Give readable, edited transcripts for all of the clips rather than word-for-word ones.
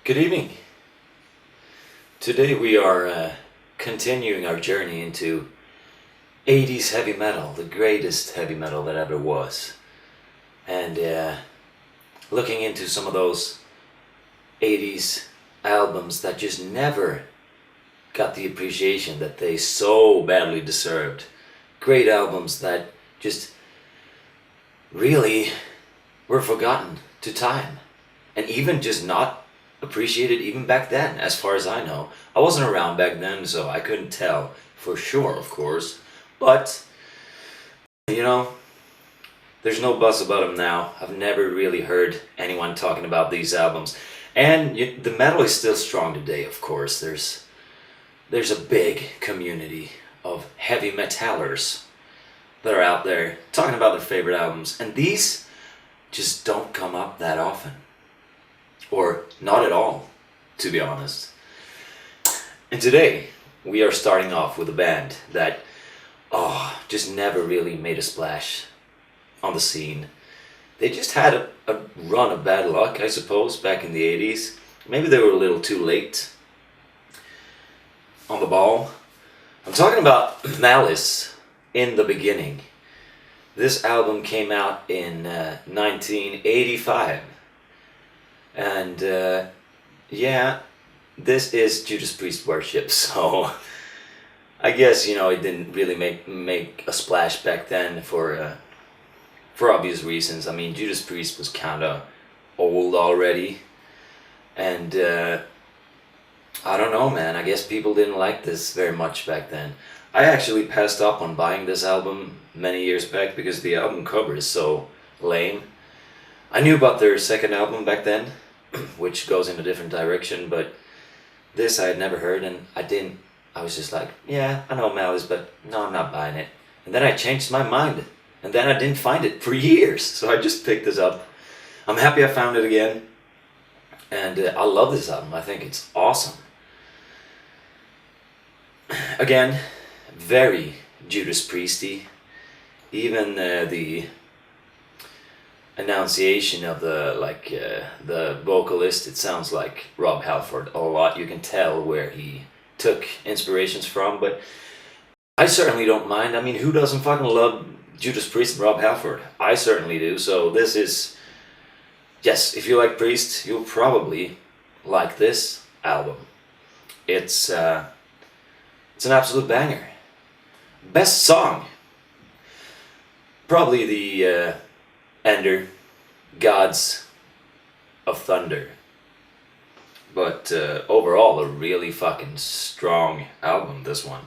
Good evening. Today we are continuing our journey into 80's heavy metal, the greatest heavy metal that ever was. And looking into some of those 80's albums that just never got the appreciation that they so badly deserved. Great albums that just really were forgotten to time. And even just not appreciated even back then, as far as I know. I wasn't around back then, so I couldn't tell for sure, of course. But, you know, there's no buzz about them now. I've never really heard anyone talking about these albums. And the metal is still strong today, of course. There's a big community of heavy metallers that are out there talking about their favorite albums. And these just don't come up that often. Or not at all, to be honest. And today, we are starting off with a band that, just never really made a splash on the scene. They just had a run of bad luck, I suppose, back in the 80's. Maybe they were a little too late on the ball. I'm talking about Malice, In the Beginning. This album came out in 1985. And yeah, this is Judas Priest worship, so I guess, you know, it didn't really make a splash back then for obvious reasons. I mean, Judas Priest was kind of old already, and I don't know, man, I guess people didn't like this very much back then. I actually passed up on buying this album many years back because the album cover is so lame. I knew about their second album back then, which goes in a different direction, but this I had never heard, and I was just like, yeah, I know Malice, but no, I'm not buying it. And then I changed my mind, and then I didn't find it for years, so I just picked this up. I'm happy I found it again, and I love this album. I think it's awesome. Again, very Judas Priesty. Even the enunciation of the vocalist, it sounds like Rob Halford a lot. You can tell where he took inspirations from, but I certainly don't mind. I mean, who doesn't fucking love Judas Priest and Rob Halford? I certainly do. So this is, yes, if you like Priest, you'll probably like this album. It's an absolute banger. Best song, probably the Ender, Gods of Thunder. But overall, a really fucking strong album, this one.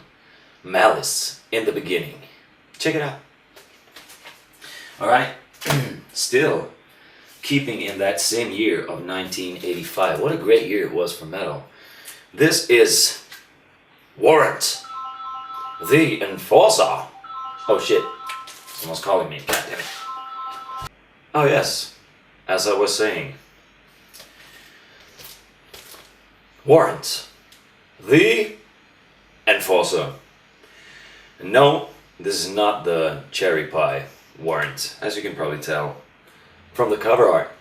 Malice, In the Beginning. Check it out. Alright, still keeping in that same year of 1985. What a great year it was for metal. This is Warrant, the Enforcer. Oh shit, someone's calling me, god damn it. Oh yes, as I was saying, Warrant, the Enforcer. No, this is not the cherry pie Warrant, as you can probably tell from the cover art.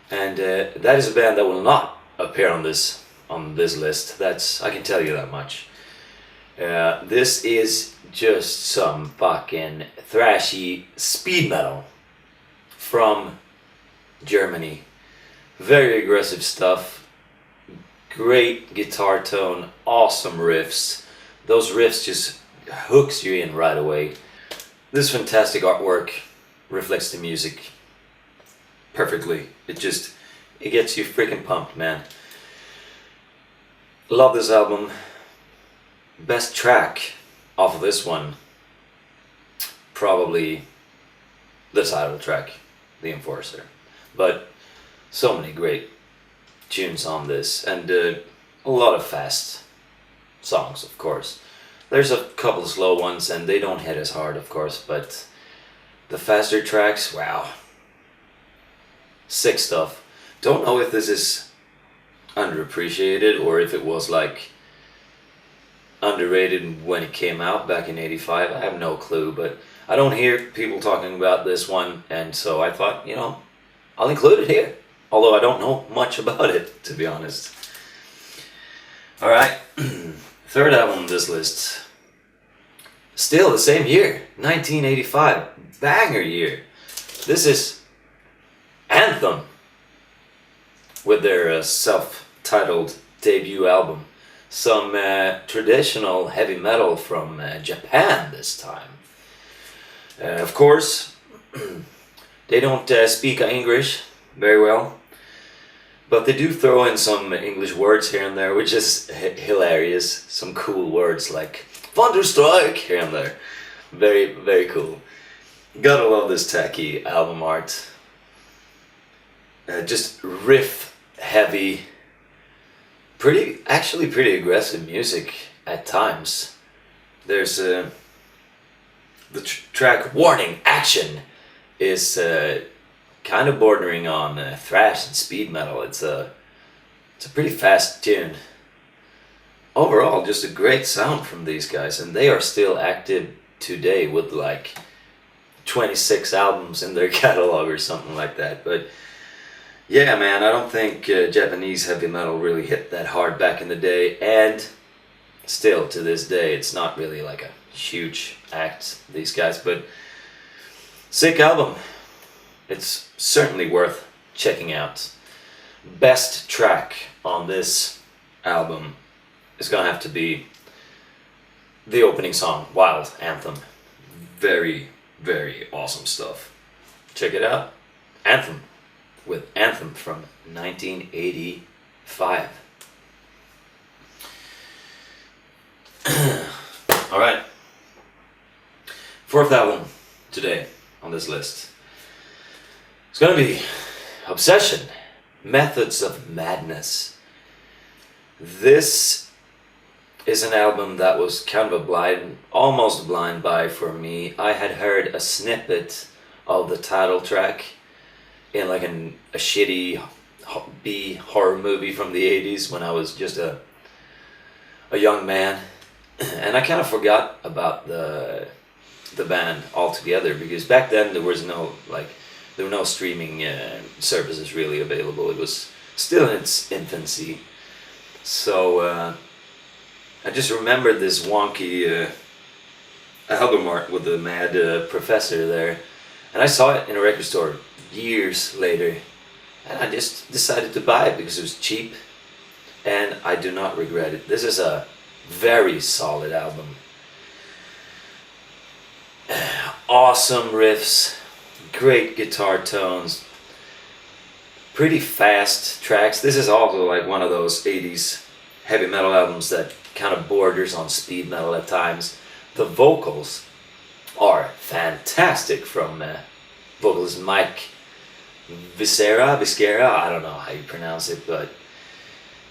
And that is a band that will not appear on this list. I can tell you that much. This is just some fucking thrashy speed metal from Germany. Very aggressive stuff. Great guitar tone. Awesome riffs. Those riffs just hooks you in right away. This fantastic artwork reflects the music perfectly. It gets you freaking pumped, man. Love this album. Best track off of this one, probably the title track, The Enforcer. But so many great tunes on this, and a lot of fast songs, of course. There's a couple of slow ones, and they don't hit as hard, of course, but the faster tracks, wow. Sick stuff. Don't know if this is underappreciated or if it was like underrated when it came out back in 85. I have no clue, but I don't hear people talking about this one, and so I thought, you know, I'll include it here. Although I don't know much about it, to be honest. Alright, third album on this list. Still the same year, 1985. Banger year. This is Anthem, with their self-titled debut album. Some traditional heavy metal from Japan this time. Of course, they don't speak English very well, but they do throw in some English words here and there, which is hilarious. Some cool words like Thunderstrike here and there. Very, very cool. Gotta love this tacky album art. Just riff heavy, actually pretty aggressive music at times. There's the track Warning Action is kind of bordering on thrash and speed metal. It's a pretty fast tune. Overall, just a great sound from these guys, and they are still active today with like 26 albums in their catalog or something like that. But yeah, man, I don't think Japanese heavy metal really hit that hard back in the day, and still to this day it's not really like a huge act, these guys, but sick album. It's certainly worth checking out. Best track on this album is gonna have to be the opening song, Wild Anthem. Very, very awesome stuff. Check it out. Anthem, with Anthem from 1985. Alright. Fourth album today on this list. It's gonna be Obsession, Methods of Madness. This is an album that was kind of almost a blind buy for me. I had heard a snippet of the title track in like a shitty B horror movie from the 80s when I was just a young man, and I kind of forgot about the band altogether, because back then there were no streaming services really available. It was still in its infancy, so I just remembered this wonky album art with the mad professor there, and I saw it in a record store years later, and I just decided to buy it because it was cheap, and I do not regret it. This is a very solid album. Awesome riffs, great guitar tones, pretty fast tracks. This is also like one of those 80s heavy metal albums that kind of borders on speed metal at times. The vocals are fantastic from vocalist Mike Viscera, I don't know how you pronounce it, but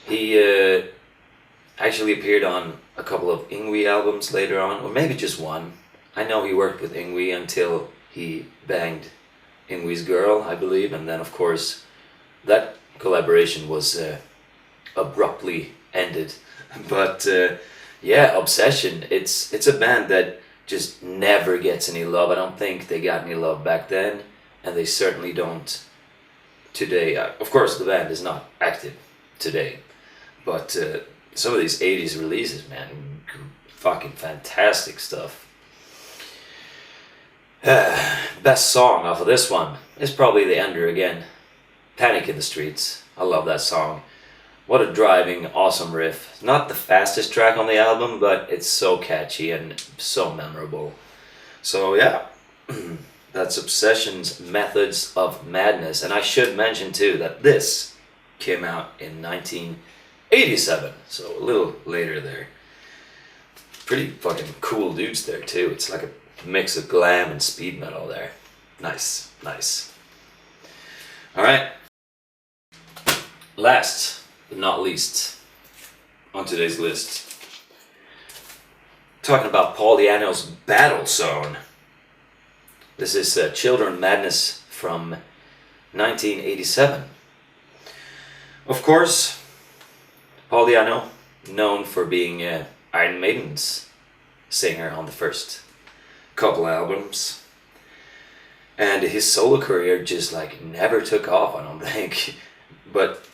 he actually appeared on a couple of Yngwie albums later on, or maybe just one. I know he worked with Yngwie until he banged Yngwie's girl, I believe, and then of course that collaboration was abruptly ended. But yeah, Obsession, it's a band that just never gets any love. I don't think they got any love back then, and they certainly don't today. Of course, the band is not active today, but some of these 80s releases, man, fucking fantastic stuff. Best song off of this one is probably The Ender again. Panic in the Streets. I love that song. What a driving, awesome riff. Not the fastest track on the album, but it's so catchy and so memorable. So yeah, that's Obsession's Methods of Madness. And I should mention too that this came out in 1987, so a little later there. Pretty fucking cool dudes there too. It's like a mix of glam and speed metal there. Nice, nice. Alright. Last but not least on today's list, talking about Paul Di'Anno's Battlezone. This is Children Madness from 1987. Of course, Paul Di'Anno, known for being Iron Maiden's singer on the first couple albums, and his solo career just like never took off, I don't think. but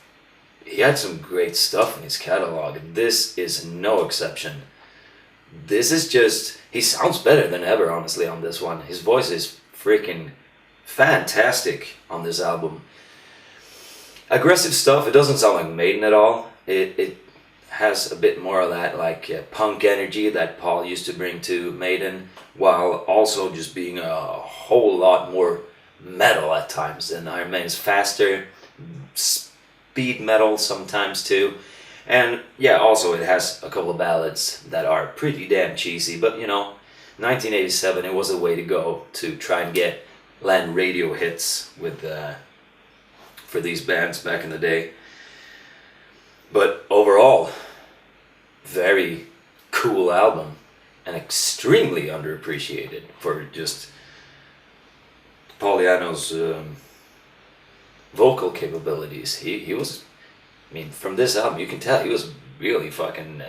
he had some great stuff in his catalog, and this is no exception. This is just, he sounds better than ever, honestly, on this one. His voice is freaking fantastic on this album. Aggressive stuff, it doesn't sound like Maiden at all. It has a bit more of that like punk energy that Paul used to bring to Maiden, while also just being a whole lot more metal at times than Iron Maiden's. Faster, speed metal sometimes too. And yeah, also it has a couple of ballads that are pretty damn cheesy, but you know, 1987, it was a way to go to try and land radio hits with for these bands back in the day. But overall, very cool album and extremely underappreciated for just Paul Di'Anno's vocal capabilities. He was, I mean, from this album you can tell he was really fucking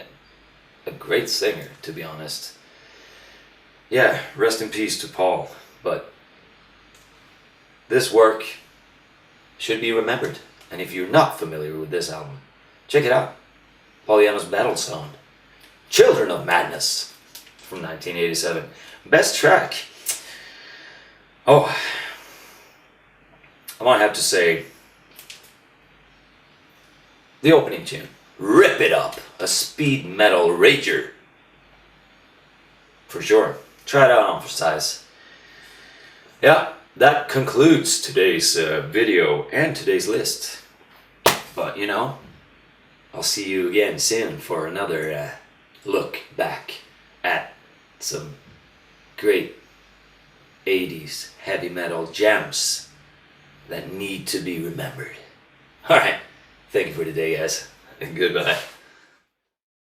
a great singer, to be honest. Yeah, rest in peace to Paul, but this work should be remembered. And if you're not familiar with this album, check it out. Paul Di'Anno's Battlezone. Children of Madness from 1987. Best track. Oh, I might have to say the opening tune. Rip It Up. A speed metal rager. For sure. Try it out on for size. Yeah, that concludes today's video and today's list. But you know, I'll see you again soon for another look back at some great 80s heavy metal gems that need to be remembered. Alright, thank you for today, guys, and goodbye.